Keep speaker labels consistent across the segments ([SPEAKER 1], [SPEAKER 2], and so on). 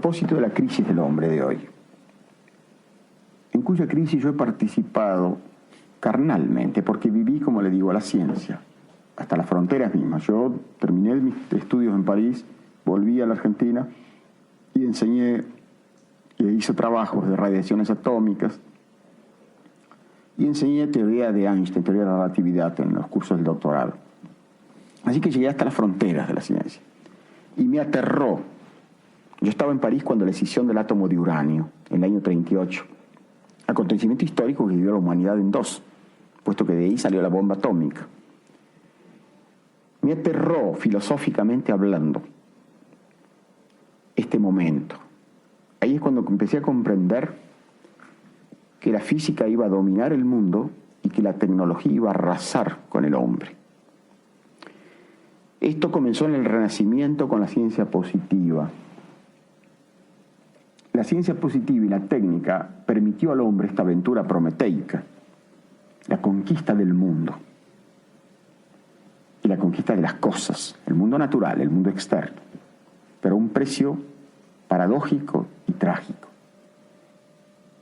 [SPEAKER 1] propósito de la crisis del hombre de hoy, en cuya crisis yo he participado carnalmente, porque viví, como le digo, a la ciencia, hasta las fronteras mismas. Yo terminé mis estudios en París, volví a la Argentina y enseñé e hice trabajos de radiaciones atómicas y enseñé teoría de Einstein, teoría de la relatividad en los cursos del doctorado. Así que llegué hasta las fronteras de la ciencia y me aterró. Yo estaba en París cuando la escisión del átomo de uranio, en el año 38, acontecimiento histórico que dividió a la humanidad en dos, puesto que de ahí salió la bomba atómica. Me aterró, filosóficamente hablando, este momento. Ahí es cuando empecé a comprender que la física iba a dominar el mundo y que la tecnología iba a arrasar con el hombre. Esto comenzó en el Renacimiento con la ciencia positiva. La ciencia positiva y la técnica permitió al hombre esta aventura prometeica, la conquista del mundo y la conquista de las cosas, el mundo natural, el mundo externo, pero a un precio paradójico y trágico.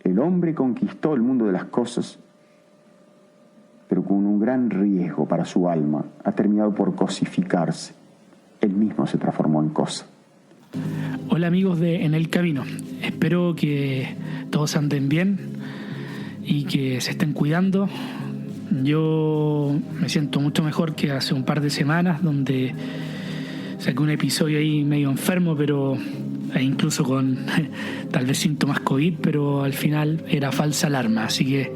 [SPEAKER 1] El hombre conquistó el mundo de las cosas, pero con un gran riesgo para su alma. Ha terminado por cosificarse. Él mismo se transformó en cosa.
[SPEAKER 2] Hola amigos de En el Camino. Espero que todos anden bien y que se estén cuidando. Yo me siento mucho mejor que hace un par de semanas, donde saqué un episodio ahí medio enfermo, pero incluso con tal vez síntomas COVID, pero al final era falsa alarma. Así que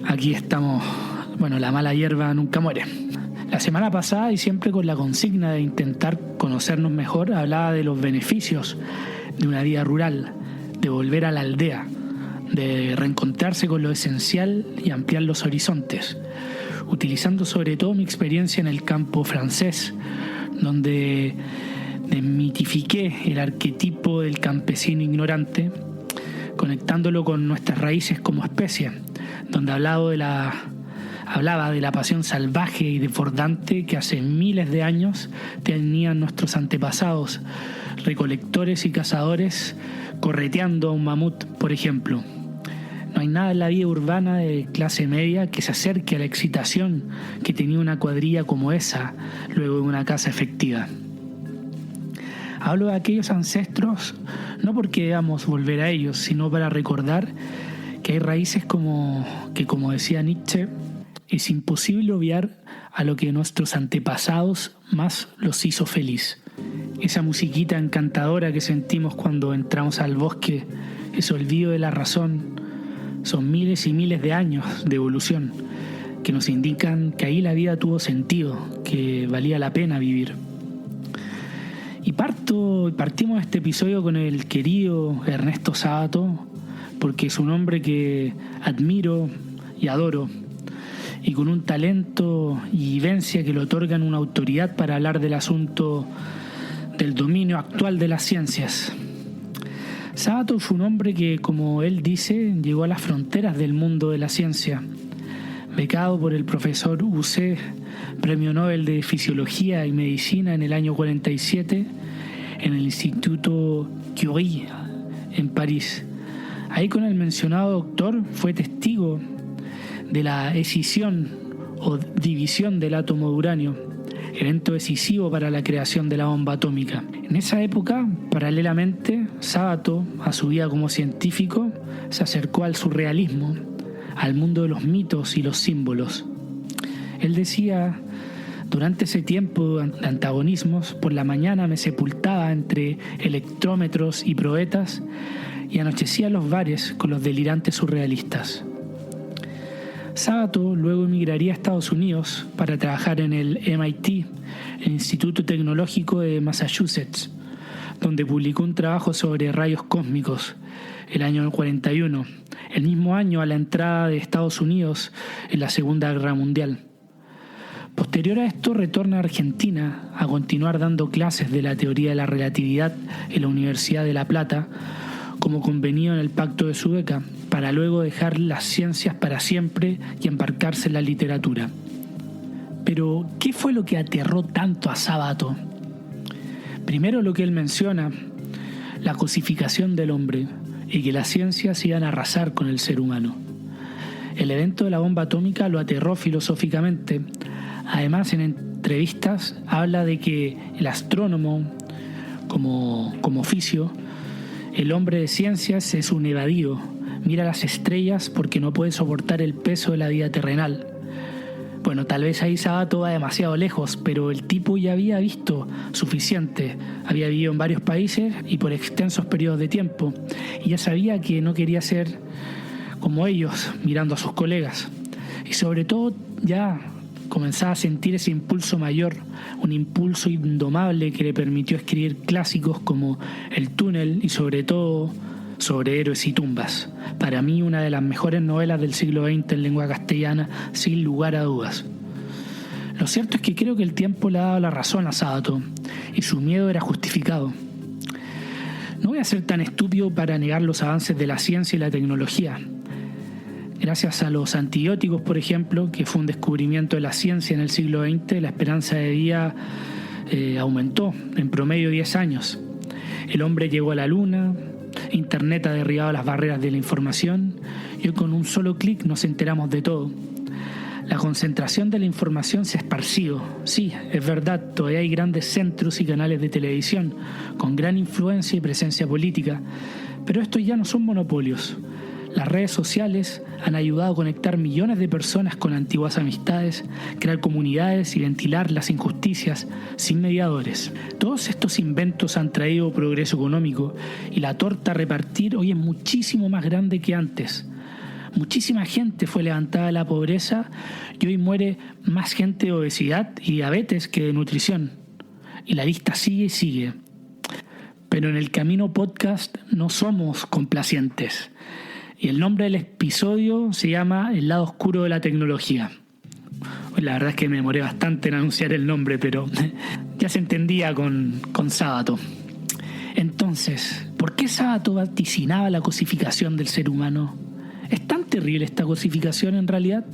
[SPEAKER 2] aquí estamos. Bueno, la mala hierba nunca muere. La semana pasada, y siempre con la consigna de intentar conocernos mejor, hablaba de los beneficios de una vida rural, de volver a la aldea, de reencontrarse con lo esencial y ampliar los horizontes, utilizando sobre todo mi experiencia en el campo francés, donde desmitifiqué el arquetipo del campesino ignorante, conectándolo con nuestras raíces como especie, donde hablaba de la pasión salvaje y desbordante que hace miles de años tenían nuestros antepasados, recolectores y cazadores, correteando a un mamut, por ejemplo. No hay nada en la vida urbana de clase media que se acerque a la excitación que tenía una cuadrilla como esa luego de una caza efectiva. Hablo de aquellos ancestros no porque debamos volver a ellos, sino para recordar que hay raíces como decía Nietzsche, es imposible obviar a lo que nuestros antepasados más los hizo feliz. Esa musiquita encantadora que sentimos cuando entramos al bosque, ese olvido de la razón, son miles y miles de años de evolución que nos indican que ahí la vida tuvo sentido, que valía la pena vivir. Y partimos este episodio con el querido Ernesto Sábato, porque es un hombre que admiro y adoro, y con un talento y vivencia que le otorgan una autoridad para hablar del asunto del dominio actual de las ciencias. Sábato fue un hombre que, como él dice, llegó a las fronteras del mundo de la ciencia. Becado por el profesor Ucé, Premio Nobel de Fisiología y Medicina en el año 47, en el Instituto Curie, en París. Ahí con el mencionado doctor fue testigo de la escisión o división del átomo de uranio, evento decisivo para la creación de la bomba atómica. En esa época, paralelamente, Sábato, a su vida como científico, se acercó al surrealismo, al mundo de los mitos y los símbolos. Él decía: durante ese tiempo de antagonismos, por la mañana me sepultaba entre electrómetros y proetas y anochecía en los bares con los delirantes surrealistas. Sábato luego emigraría a Estados Unidos para trabajar en el MIT, el Instituto Tecnológico de Massachusetts, donde publicó un trabajo sobre rayos cósmicos el año 41, el mismo año a la entrada de Estados Unidos en la Segunda Guerra Mundial. Posterior a esto retorna a Argentina a continuar dando clases de la teoría de la relatividad en la Universidad de La Plata, como convenido en el pacto de su beca, para luego dejar las ciencias para siempre y embarcarse en la literatura. Pero, ¿qué fue lo que aterró tanto a Sábato? Primero, lo que él menciona, la cosificación del hombre y que las ciencias iban a arrasar con el ser humano. El evento de la bomba atómica lo aterró filosóficamente. Además, en entrevistas habla de que el astrónomo, como oficio, el hombre de ciencias es un evadido. Mira las estrellas porque no puede soportar el peso de la vida terrenal. Bueno, tal vez ahí Sabato va demasiado lejos, pero el tipo ya había visto suficiente. Había vivido en varios países y por extensos periodos de tiempo. Y ya sabía que no quería ser como ellos, mirando a sus colegas. Y sobre todo ya comenzaba a sentir ese impulso mayor, un impulso indomable que le permitió escribir clásicos como El túnel y sobre todo sobre héroes y tumbas. Para mí una de las mejores novelas del siglo XX en lengua castellana, sin lugar a dudas. Lo cierto es que creo que el tiempo le ha dado la razón a Sabato y su miedo era justificado. No voy a ser tan estúpido para negar los avances de la ciencia y la tecnología. Gracias a los antibióticos, por ejemplo, que fue un descubrimiento de la ciencia en el siglo XX, la esperanza de vida aumentó en promedio 10 años. El hombre llegó a la luna, Internet ha derribado las barreras de la información y hoy con un solo clic nos enteramos de todo. La concentración de la información se ha esparcido. Sí, es verdad, todavía hay grandes centros y canales de televisión con gran influencia y presencia política, pero estos ya no son monopolios. Las redes sociales han ayudado a conectar millones de personas con antiguas amistades, crear comunidades y ventilar las injusticias sin mediadores. Todos estos inventos han traído progreso económico y la torta a repartir hoy es muchísimo más grande que antes. Muchísima gente fue levantada de la pobreza y hoy muere más gente de obesidad y diabetes que de nutrición. Y la lista sigue y sigue. Pero en el Camino Podcast no somos complacientes. Y el nombre del episodio se llama El lado oscuro de la tecnología. La verdad es que me demoré bastante en anunciar el nombre, pero ya se entendía con Sabato. Entonces, ¿por qué Sabato vaticinaba la cosificación del ser humano? ¿Es tan terrible esta cosificación en realidad?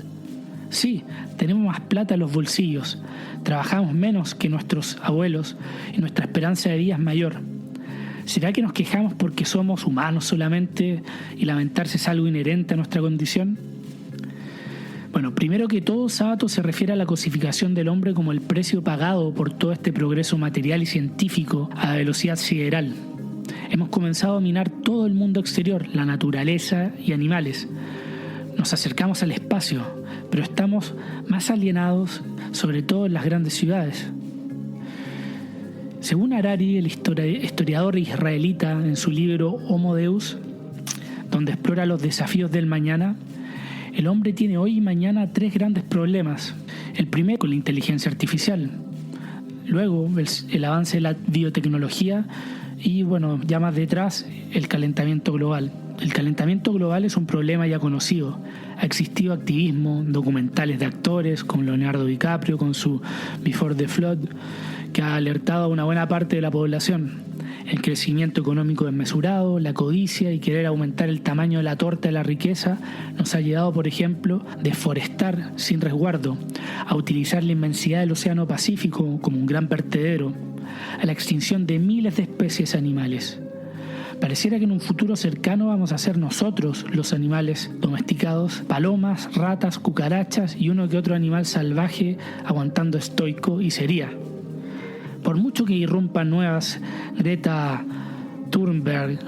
[SPEAKER 2] Sí, tenemos más plata en los bolsillos, trabajamos menos que nuestros abuelos y nuestra esperanza de vida es mayor. ¿Será que nos quejamos porque somos humanos solamente y lamentarse es algo inherente a nuestra condición? Bueno, primero que todo, Sabato se refiere a la cosificación del hombre como el precio pagado por todo este progreso material y científico a velocidad sideral. Hemos comenzado a dominar todo el mundo exterior, la naturaleza y animales. Nos acercamos al espacio, pero estamos más alienados, sobre todo en las grandes ciudades. Según Harari, el historiador israelita, en su libro Homo Deus, donde explora los desafíos del mañana, el hombre tiene hoy y mañana 3 grandes problemas. El primero con la inteligencia artificial, luego el avance de la biotecnología y, bueno, ya más detrás, el calentamiento global. El calentamiento global es un problema ya conocido. Ha existido activismo, documentales de actores como Leonardo DiCaprio con su Before the Flood, que ha alertado a una buena parte de la población. El crecimiento económico desmesurado, la codicia y querer aumentar el tamaño de la torta de la riqueza nos ha llevado, por ejemplo, a deforestar sin resguardo, a utilizar la inmensidad del Océano Pacífico como un gran vertedero, a la extinción de miles de especies animales. Pareciera que en un futuro cercano vamos a ser nosotros los animales domesticados, palomas, ratas, cucarachas y uno que otro animal salvaje aguantando estoico y sería. Por mucho que irrumpan nuevas Greta Thunberg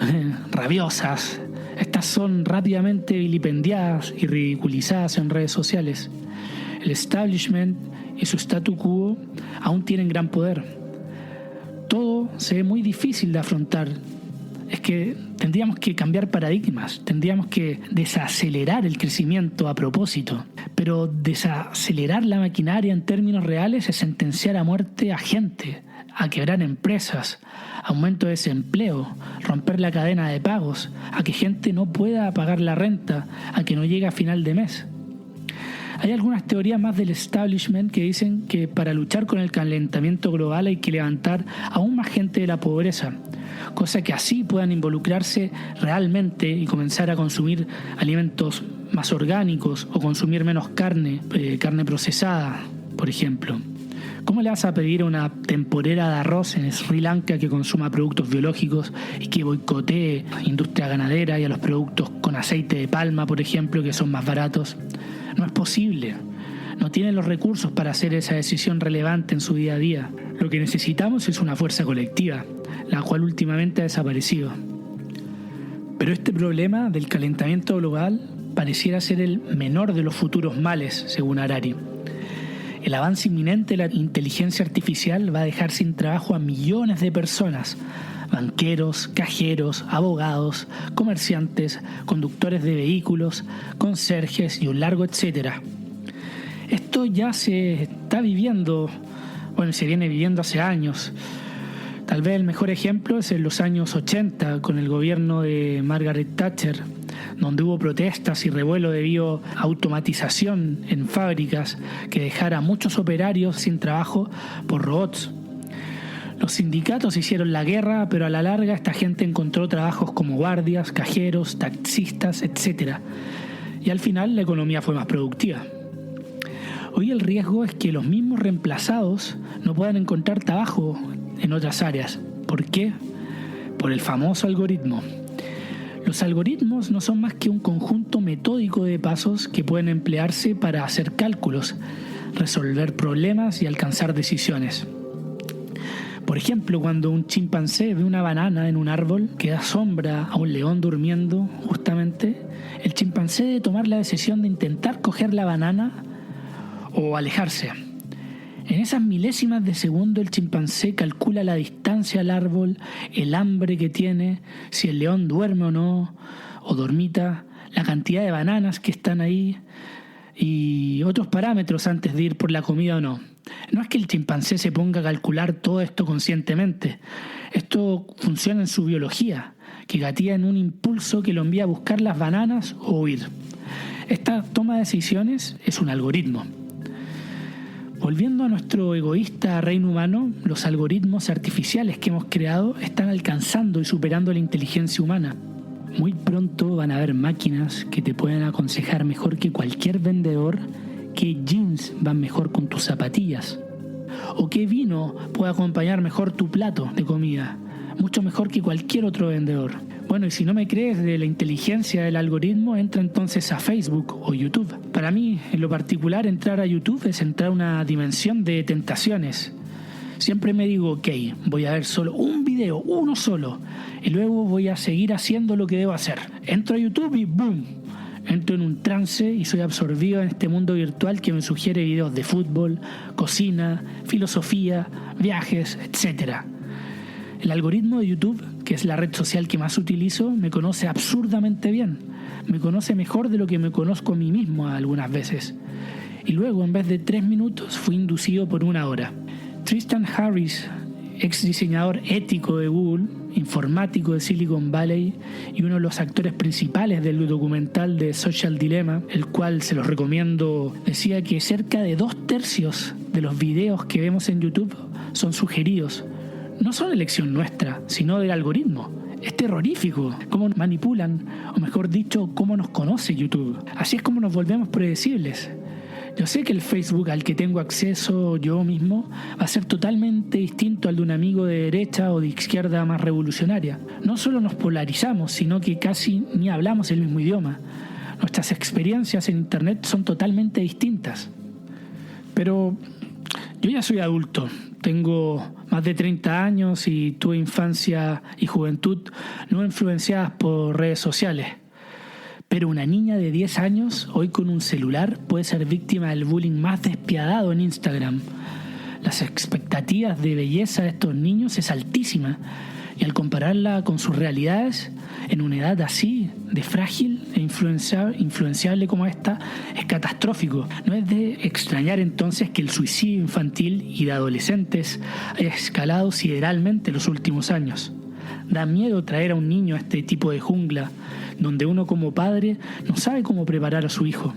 [SPEAKER 2] rabiosas, estas son rápidamente vilipendiadas y ridiculizadas en redes sociales. El establishment y su statu quo aún tienen gran poder. Todo se ve muy difícil de afrontar. Es que tendríamos que cambiar paradigmas, tendríamos que desacelerar el crecimiento a propósito. Pero desacelerar la maquinaria en términos reales es sentenciar a muerte a gente, a quebrar empresas, aumento de desempleo, romper la cadena de pagos, a que gente no pueda pagar la renta, a que no llegue a final de mes. Hay algunas teorías más del establishment que dicen que para luchar con el calentamiento global hay que levantar aún más gente de la pobreza, cosa que así puedan involucrarse realmente y comenzar a consumir alimentos más orgánicos o consumir menos carne procesada, por ejemplo. ¿Cómo le vas a pedir a una temporera de arroz en Sri Lanka que consuma productos biológicos y que boicotee a la industria ganadera y a los productos con aceite de palma, por ejemplo, que son más baratos? No es posible. No tienen los recursos para hacer esa decisión relevante en su día a día. Lo que necesitamos es una fuerza colectiva, la cual últimamente ha desaparecido. Pero este problema del calentamiento global pareciera ser el menor de los futuros males, según Harari. El avance inminente de la inteligencia artificial va a dejar sin trabajo a millones de personas: banqueros, cajeros, abogados, comerciantes, conductores de vehículos, conserjes y un largo etcétera. Esto ya se está viviendo, se viene viviendo hace años. Tal vez el mejor ejemplo es en los años 80 con el gobierno de Margaret Thatcher, donde hubo protestas y revuelo debido a automatización en fábricas que dejara a muchos operarios sin trabajo por robots. Los sindicatos hicieron la guerra, pero a la larga esta gente encontró trabajos como guardias, cajeros, taxistas, etc. Y al final la economía fue más productiva. Hoy el riesgo es que los mismos reemplazados no puedan encontrar trabajo en otras áreas. ¿Por qué? Por el famoso algoritmo. Los algoritmos no son más que un conjunto metódico de pasos que pueden emplearse para hacer cálculos, resolver problemas y alcanzar decisiones. Por ejemplo, cuando un chimpancé ve una banana en un árbol que da sombra a un león durmiendo, justamente, el chimpancé debe tomar la decisión de intentar coger la banana o alejarse. En esas milésimas de segundo el chimpancé calcula la distancia al árbol, el hambre que tiene, si el león duerme o no, o dormita, la cantidad de bananas que están ahí y otros parámetros antes de ir por la comida o no. No es que el chimpancé se ponga a calcular todo esto conscientemente. Esto funciona en su biología, que gatilla en un impulso que lo envía a buscar las bananas o huir. Esta toma de decisiones es un algoritmo. Volviendo a nuestro egoísta reino humano, los algoritmos artificiales que hemos creado están alcanzando y superando la inteligencia humana. Muy pronto van a haber máquinas que te pueden aconsejar mejor que cualquier vendedor qué jeans van mejor con tus zapatillas, o qué vino puede acompañar mejor tu plato de comida, mucho mejor que cualquier otro vendedor. Bueno, y si no me crees de la inteligencia del algoritmo, entra entonces a Facebook o YouTube. Para mí, en lo particular, entrar a YouTube es entrar a una dimensión de tentaciones. Siempre me digo, ok, voy a ver solo un video, uno solo, y luego voy a seguir haciendo lo que debo hacer. Entro a YouTube y ¡boom! Entro en un trance y soy absorbido en este mundo virtual que me sugiere videos de fútbol, cocina, filosofía, viajes, etc. El algoritmo de YouTube, que es la red social que más utilizo, me conoce absurdamente bien. Me conoce mejor de lo que me conozco a mí mismo algunas veces. Y luego, en vez de 3 minutos, fui inducido por 1 hora. Tristan Harris, ex diseñador ético de Google, informático de Silicon Valley y uno de los actores principales del documental de Social Dilemma, el cual se los recomiendo, decía que cerca de 2/3 de los videos que vemos en YouTube son sugeridos. No son elección nuestra, sino del algoritmo. Es terrorífico cómo manipulan, o mejor dicho, cómo nos conoce YouTube. Así es como nos volvemos predecibles. Yo sé que el Facebook al que tengo acceso yo mismo va a ser totalmente distinto al de un amigo de derecha o de izquierda más revolucionaria. No solo nos polarizamos, sino que casi ni hablamos el mismo idioma. Nuestras experiencias en Internet son totalmente distintas. Pero yo ya soy adulto, tengo más de 30 años y tuve infancia y juventud no influenciadas por redes sociales. Pero una niña de 10 años, hoy con un celular, puede ser víctima del bullying más despiadado en Instagram. Las expectativas de belleza de estos niños es altísima, y al compararla con sus realidades, en una edad así, de frágil e influenciable como esta, es catastrófico. No es de extrañar entonces que el suicidio infantil y de adolescentes haya escalado sideralmente en los últimos años. Da miedo traer a un niño a este tipo de jungla, donde uno como padre no sabe cómo preparar a su hijo.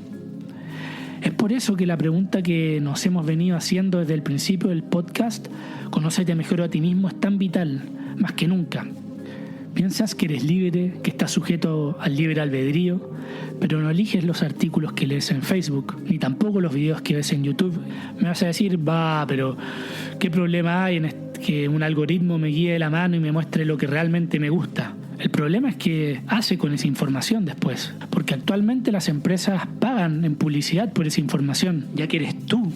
[SPEAKER 2] Es por eso que la pregunta que nos hemos venido haciendo desde el principio del podcast, Conócete mejor a ti mismo, es tan vital, más que nunca. Piensas que eres libre, que estás sujeto al libre albedrío, pero no eliges los artículos que lees en Facebook, ni tampoco los videos que ves en YouTube. Me vas a decir, pero ¿qué problema hay en que un algoritmo me guíe de la mano y me muestre lo que realmente me gusta? El problema es que hace con esa información después, porque actualmente las empresas pagan en publicidad por esa información, ya que eres tú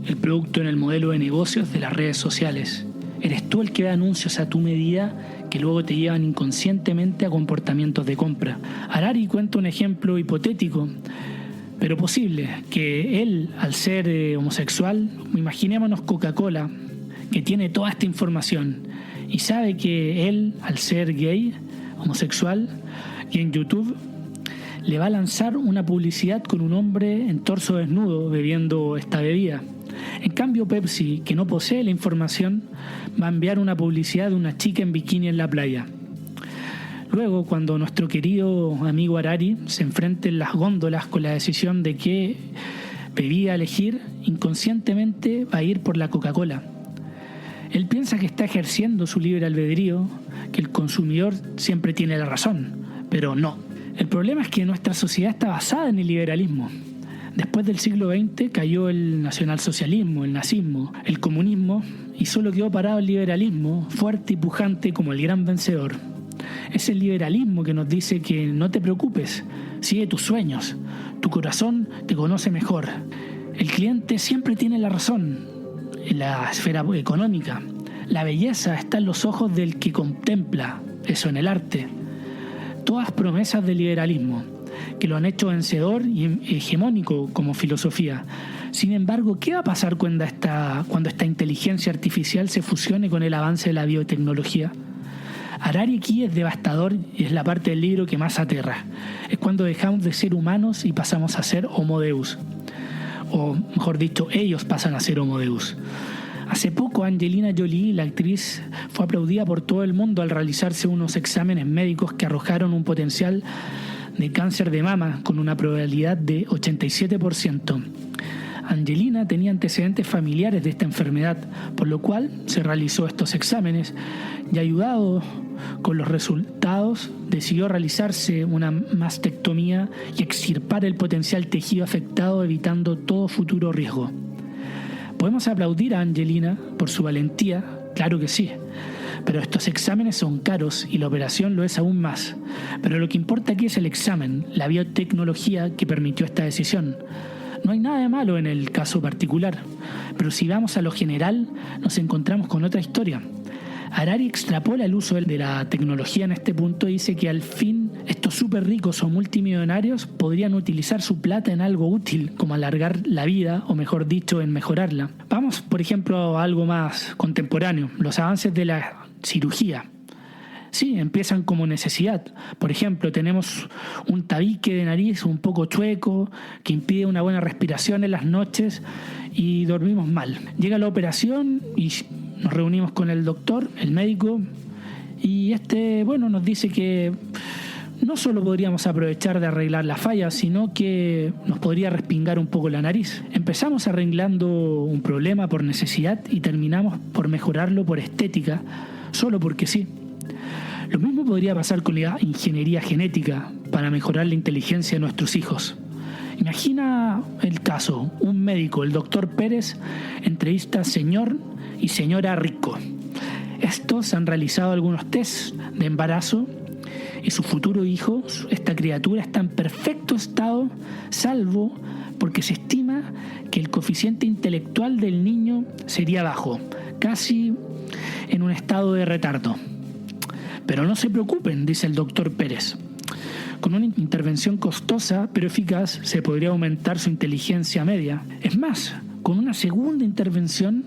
[SPEAKER 2] el producto en el modelo de negocios de las redes sociales. Eres tú el que da anuncios a tu medida que luego te llevan inconscientemente a comportamientos de compra. Harari cuenta un ejemplo hipotético, pero posible, que él, al ser homosexual, imaginémonos Coca-Cola, que tiene toda esta información y sabe que él, al ser gay, homosexual, y en YouTube le va a lanzar una publicidad con un hombre en torso desnudo bebiendo esta bebida. En cambio, Pepsi, que no posee la información, va a enviar una publicidad de una chica en bikini en la playa. Luego, cuando nuestro querido amigo Harari se enfrente en las góndolas con la decisión de qué bebida elegir, inconscientemente va a ir por la Coca-Cola. Él piensa que está ejerciendo su libre albedrío, que el consumidor siempre tiene la razón, pero no. El problema es que nuestra sociedad está basada en el liberalismo. Después del siglo XX cayó el nacionalsocialismo, el nazismo, el comunismo y solo quedó parado el liberalismo, fuerte y pujante como el gran vencedor. Es el liberalismo que nos dice que no te preocupes, sigue tus sueños, tu corazón te conoce mejor. El cliente siempre tiene la razón en la esfera económica. La belleza está en los ojos del que contempla, eso en el arte. Todas promesas del liberalismo, que lo han hecho vencedor y hegemónico como filosofía. Sin embargo, ¿qué va a pasar cuando esta inteligencia artificial se fusione con el avance de la biotecnología? Harari aquí es devastador y es la parte del libro que más aterra. Es cuando dejamos de ser humanos y pasamos a ser Homo Deus. O mejor dicho, ellos pasan a ser Homo Deus. Hace poco Angelina Jolie, la actriz, fue aplaudida por todo el mundo al realizarse unos exámenes médicos que arrojaron un potencial de cáncer de mama con una probabilidad de 87%. Angelina tenía antecedentes familiares de esta enfermedad, por lo cual se realizó estos exámenes y, ayudado con los resultados, decidió realizarse una mastectomía y extirpar el potencial tejido afectado, evitando todo futuro riesgo. ¿Podemos aplaudir a Angelina por su valentía? Claro que sí. Pero estos exámenes son caros y la operación lo es aún más. Pero lo que importa aquí es el examen, la biotecnología que permitió esta decisión. No hay nada de malo en el caso particular, pero si vamos a lo general, nos encontramos con otra historia. Harari extrapola el uso de la tecnología en este punto y dice que al fin estos súper ricos o multimillonarios podrían utilizar su plata en algo útil, como alargar la vida, o mejor dicho, en mejorarla. Vamos, por ejemplo, a algo más contemporáneo, los avances de la cirugía. Sí, empiezan como necesidad. Por ejemplo, tenemos un tabique de nariz un poco chueco que impide una buena respiración en las noches y dormimos mal. Llega la operación y nos reunimos con el doctor, el médico, y nos dice que no solo podríamos aprovechar de arreglar la falla, sino que nos podría respingar un poco la nariz. Empezamos arreglando un problema por necesidad y terminamos por mejorarlo por estética, solo porque sí. Lo mismo podría pasar con la ingeniería genética para mejorar la inteligencia de nuestros hijos. Imagina el caso, un médico, el doctor Pérez, entrevista a señor y señora rico. Estos han realizado algunos tests de embarazo y su futuro hijo, esta criatura, está en perfecto estado, salvo porque se estima que el coeficiente intelectual del niño sería bajo, casi en un estado de retardo. Pero no se preocupen, dice el doctor Pérez. Con una intervención costosa pero eficaz se podría aumentar su inteligencia media. Es más, con una segunda intervención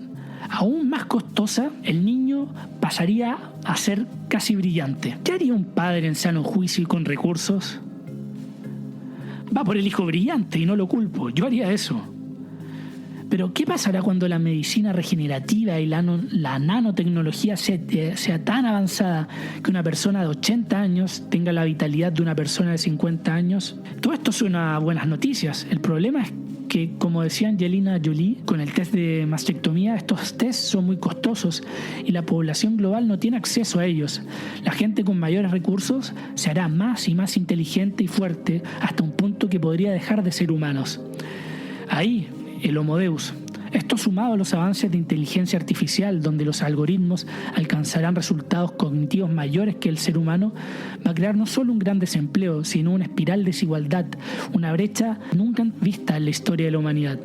[SPEAKER 2] aún más costosa, el niño pasaría a ser casi brillante. ¿Qué haría un padre en sano juicio y con recursos? Va por el hijo brillante y no lo culpo. Yo haría eso. Pero ¿qué pasará cuando la medicina regenerativa y la nanotecnología sea tan avanzada que una persona de 80 años tenga la vitalidad de una persona de 50 años? Todo esto suena a buenas noticias. El problema es que, como decía Angelina Jolie, con el test de mastectomía, estos tests son muy costosos y la población global no tiene acceso a ellos. La gente con mayores recursos se hará más y más inteligente y fuerte hasta un punto que podría dejar de ser humanos. Ahí, el Homo Deus. Esto sumado a los avances de inteligencia artificial, donde los algoritmos alcanzarán resultados cognitivos mayores que el ser humano, va a crear no solo un gran desempleo, sino una espiral de desigualdad, una brecha nunca vista en la historia de la humanidad.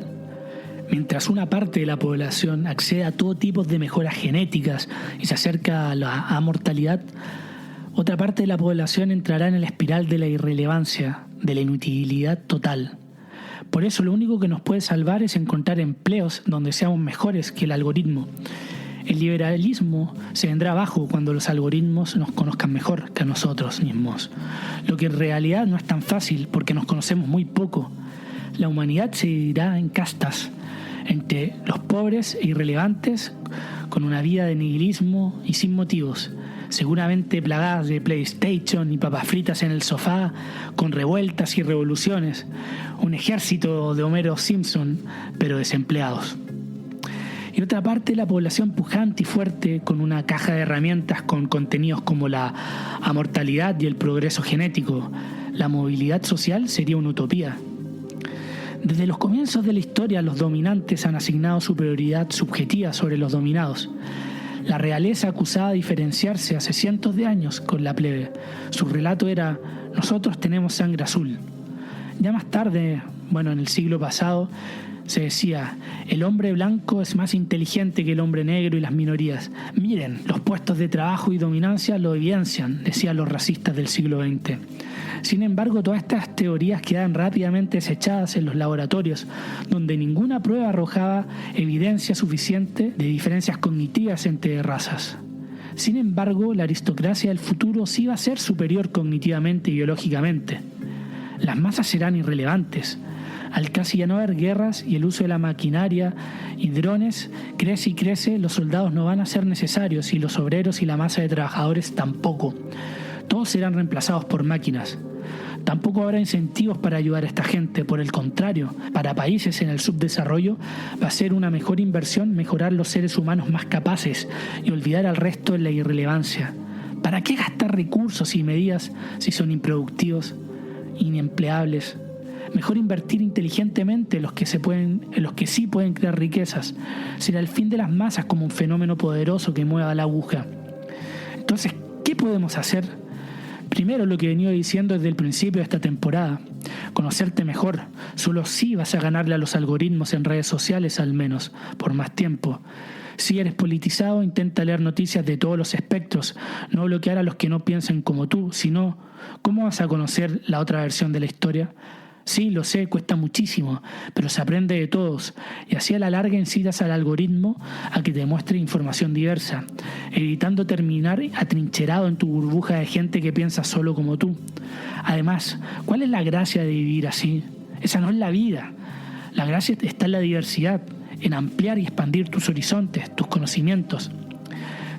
[SPEAKER 2] Mientras una parte de la población accede a todo tipo de mejoras genéticas y se acerca a la mortalidad, otra parte de la población entrará en la espiral de la irrelevancia, de la inutilidad total. Por eso lo único que nos puede salvar es encontrar empleos donde seamos mejores que el algoritmo. El liberalismo se vendrá abajo cuando los algoritmos nos conozcan mejor que a nosotros mismos. Lo que en realidad no es tan fácil porque nos conocemos muy poco. La humanidad se dividirá en castas, entre los pobres e irrelevantes, con una vida de nihilismo y sin motivos, seguramente plagadas de PlayStation y papas fritas en el sofá, con revueltas y revoluciones, un ejército de Homero Simpson, pero desempleados. Y otra parte, la población pujante y fuerte, con una caja de herramientas con contenidos como la amortalidad y el progreso genético. La movilidad social sería una utopía. Desde los comienzos de la historia, los dominantes han asignado superioridad subjetiva sobre los dominados. La realeza acusaba de diferenciarse hace cientos de años con la plebe. Su relato era: nosotros tenemos sangre azul. Ya más tarde, en el siglo pasado, se decía: el hombre blanco es más inteligente que el hombre negro y las minorías. Miren, los puestos de trabajo y dominancia lo evidencian, decían los racistas del siglo XX. Sin embargo, todas estas teorías quedan rápidamente desechadas en los laboratorios, donde ninguna prueba arrojaba evidencia suficiente de diferencias cognitivas entre razas. Sin embargo, la aristocracia del futuro sí va a ser superior cognitivamente y biológicamente. Las masas serán irrelevantes. Al casi ya no haber guerras y el uso de la maquinaria y drones crece y crece, los soldados no van a ser necesarios y los obreros y la masa de trabajadores tampoco. Todos serán reemplazados por máquinas. Tampoco habrá incentivos para ayudar a esta gente. Por el contrario, para países en el subdesarrollo va a ser una mejor inversión mejorar los seres humanos más capaces y olvidar al resto en la irrelevancia. ¿Para qué gastar recursos y medidas si son improductivos, inempleables? Mejor invertir inteligentemente en los que sí pueden crear riquezas. Será el fin de las masas como un fenómeno poderoso que mueva la aguja. Entonces, ¿qué podemos hacer? Primero, lo que he venido diciendo desde el principio de esta temporada: conocerte mejor. Solo así vas a ganarle a los algoritmos en redes sociales, al menos, por más tiempo. Si eres politizado, intenta leer noticias de todos los espectros, no bloquear a los que no piensen como tú, sino, ¿cómo vas a conocer la otra versión de la historia? Sí, lo sé, cuesta muchísimo, pero se aprende de todos, y así a la larga incitas al algoritmo a que te muestre información diversa, evitando terminar atrincherado en tu burbuja de gente que piensa solo como tú. Además, ¿cuál es la gracia de vivir así? Esa no es la vida. La gracia está en la diversidad, en ampliar y expandir tus horizontes, tus conocimientos.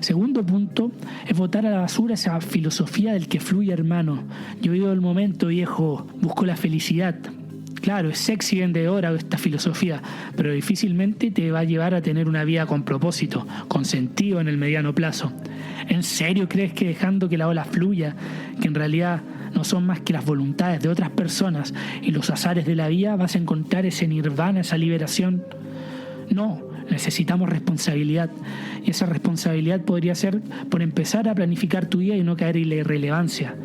[SPEAKER 2] Segundo punto es botar a la basura esa filosofía del que fluye, hermano. Yo vivo el momento, viejo, busco la felicidad. Claro, es sexy y vendedora esta filosofía, pero difícilmente te va a llevar a tener una vida con propósito, con sentido en el mediano plazo. ¿En serio crees que dejando que la ola fluya, que en realidad no son más que las voluntades de otras personas y los azares de la vida, vas a encontrar ese nirvana, esa liberación? No. Necesitamos responsabilidad, y esa responsabilidad podría ser por empezar a planificar tu vida y no caer en la irrelevancia.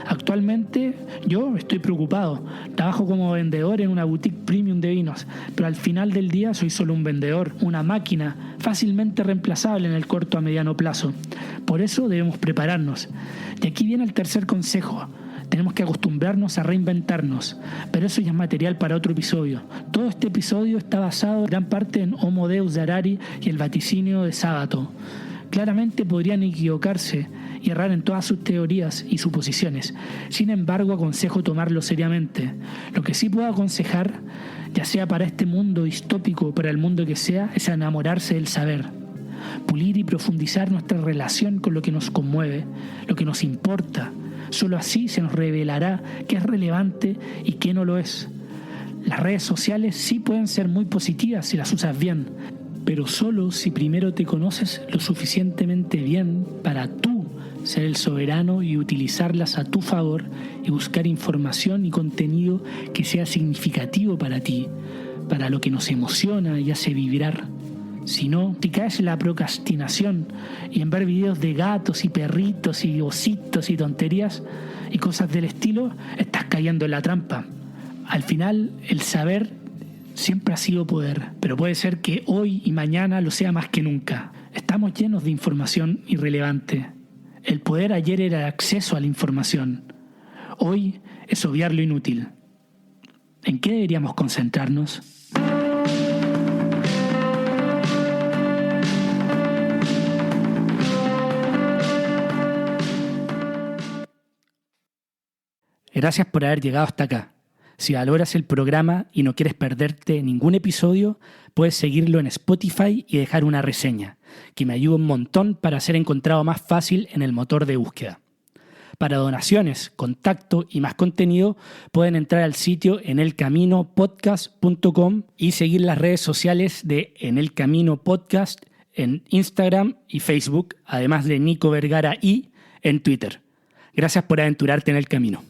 [SPEAKER 2] Actualmente yo estoy preocupado, trabajo como vendedor en una boutique premium de vinos, pero al final del día soy solo un vendedor, una máquina fácilmente reemplazable en el corto a mediano plazo. Por eso debemos prepararnos. Y aquí viene el tercer consejo: tenemos que acostumbrarnos a reinventarnos, pero eso ya es material para otro episodio. Todo este episodio está basado en gran parte en Homo Deus de Harari y el vaticinio de Sábato. Claramente podrían equivocarse y errar en todas sus teorías y suposiciones. Sin embargo, aconsejo tomarlo seriamente. Lo que sí puedo aconsejar ya sea para este mundo distópico o para el mundo que sea, es enamorarse del saber. Pulir y profundizar nuestra relación con lo que nos conmueve, lo que nos importa. Solo así se nos revelará qué es relevante y qué no lo es. Las redes sociales sí pueden ser muy positivas si las usas bien, pero solo si primero te conoces lo suficientemente bien para tú ser el soberano y utilizarlas a tu favor y buscar información y contenido que sea significativo para ti, para lo que nos emociona y hace vibrar. Si no, te caes en la procrastinación y en ver videos de gatos y perritos y ositos y tonterías y cosas del estilo, estás cayendo en la trampa. Al final, el saber siempre ha sido poder, pero puede ser que hoy y mañana lo sea más que nunca. Estamos llenos de información irrelevante. El poder ayer era el acceso a la información. Hoy es obviar lo inútil. ¿En qué deberíamos concentrarnos? Gracias por haber llegado hasta acá. Si valoras el programa y no quieres perderte ningún episodio, puedes seguirlo en Spotify y dejar una reseña, que me ayuda un montón para ser encontrado más fácil en el motor de búsqueda. Para donaciones, contacto y más contenido, pueden entrar al sitio enelcaminopodcast.com y seguir las redes sociales de En el Camino Podcast en Instagram y Facebook, además de Nico Vergara y en Twitter. Gracias por aventurarte en el camino.